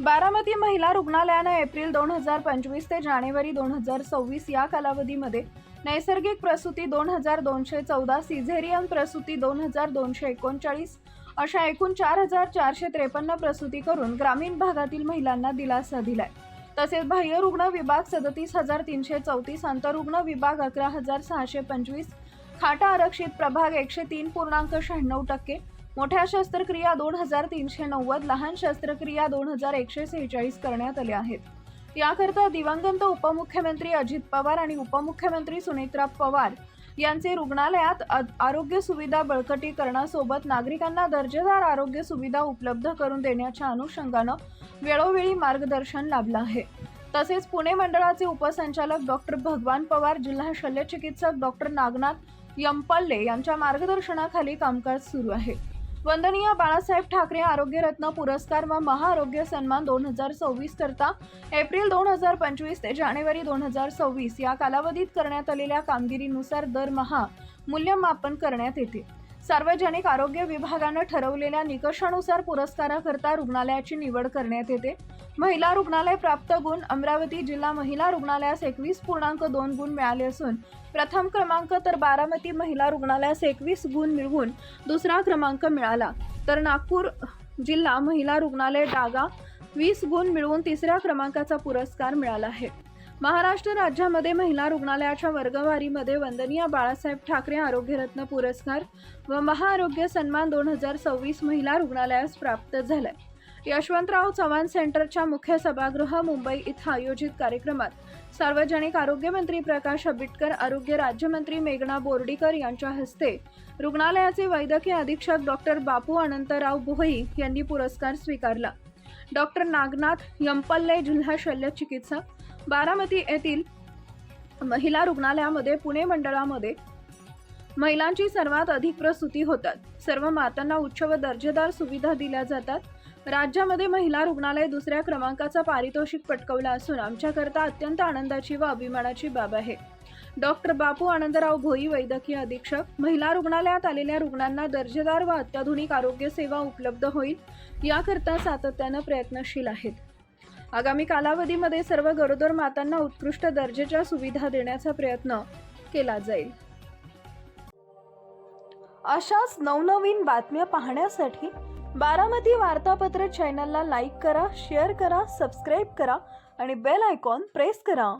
बारामती महिला रुग्णालयाने एप्रिल 2025 ते जानेवारी 2026 या कालावधीमध्ये नैसर्गिक प्रसूती 2214, सिझेरियन प्रसूती 2239 अशा एकूण 4453 प्रसूती करून ग्रामीण भागातील महिलांना दिलासा दिलाय। तसेच बाह्य रुग्ण विभाग 37334, आंतररुग्ण विभाग 11625, खाटा आरक्षित प्रभाग 103.96%, मोठ्या शस्त्रक्रिया 2390, लहान शस्त्रक्रिया 2146 करण्यात आल्या आहेत। याकरता दिवंगत उपमुख्यमंत्री अजित पवार आणि उपमुख्यमंत्री सुनेत्रा पवार यांचे रुग्णालयात आरोग्य सुविधा बळकटीकरणासोबत नागरिकांना दर्जेदार आरोग्य सुविधा उपलब्ध करून देण्याच्या अनुषंगाने वेळोवेळी मार्गदर्शन लाभलं आहे। तसेच पुणे मंडळाचे उपसंचालक डॉक्टर भगवान पवार, जिल्हा शल्यचिकित्सक डॉक्टर नागनाथ यंपल्ले यांच्या मार्गदर्शनाखाली कामकाज सुरू आहे। वंदनीय बाळासाहेब ठाकरे आरोग्य रत्न पुरस्कार व महाआरोग्य सन्मान 2026 करता एप्रिल 2025 ते जानेवारी 2026 या कालावधीत करण्यात आलेल्या कामगिरीनुसार दरमहा मूल्यमापन करण्यात येते। सार्वजनिक आरोग्य विभागाने ठरवलेल्या निकषानुसार पुरस्काराकरता रुग्णालयाची निवड करण्यात येते। महिला रुग्णालय प्राप्त गुण: अमरावती जिल्हा महिला रुग्णालयास 21.2 गुण मिळाले असून प्रथम क्रमांक, तर बारामती महिला रुग्णालयास 21 गुण मिळवून दुसरा क्रमांक मिळाला, तर नागपूर जिल्हा महिला रुग्णालय डागा 20 गुण मिळवून तिसऱ्या क्रमांकाचा पुरस्कार मिळाला आहे। महाराष्ट्र राज्यामध्ये महिला रुग्णालयाच्या वर्गवारीमध्ये वंदनीय बाळासाहेब ठाकरे आरोग्य रत्न पुरस्कार व महाआरोग्य सन्मान 2026 महिला रुग्णालयास प्राप्त झालाय। यशवंतराव चव्हाण सेंटरच्या मुख्य सभागृह मुंबई इथं आयोजित कार्यक्रमात सार्वजनिक आरोग्य मंत्री प्रकाश आंबेडकर, आरोग्य राज्यमंत्री मेघना बोर्डीकर यांच्या हस्ते रुग्णालयाचे वैद्यकीय अधीक्षक डॉक्टर बापू अनंतराव भोई यांनी पुरस्कार स्वीकारला। डॉक्टर नागनाथ यंपल्ले, जिल्हा शल्यचिकित्सक, बारामती येथील महिला रुग्णालयामध्ये पुणे मंडळामध्ये महिलांची सर्वात अधिक प्रसूती होतात। सर्व मातांना उच्च व दर्जेदार सुविधा दिल्या जातात। राज्यामध्ये महिला रुग्णालय दुसऱ्या क्रमांकाचा पारितोषिक पटकावला असून आमच्याकरता अत्यंत आनंदाची व अभिमानाची बाब आहे। डॉक्टर बापू आनंदराव भोई, वैद्यकीय अधीक्षक, महिला रुग्णालयात आलेल्या रुग्णांना दर्जेदार व अत्याधुनिक आरोग्य सेवा उपलब्ध होईल याकरता सातत्याने प्रयत्नशील आहेत। आगामी कालावधीमध्ये सर्व गरोदर मातांना उत्कृष्ट दर्जाच्या सुविधा देण्याचा प्रयत्न केला जाईल। अशाच नवनवीन बातम्या पाहण्यासाठी बारामती वार्तापत्र चॅनलला लाईक करा, शेअर करा, सबस्क्राईब करा आणि बेल आयकॉन प्रेस करा।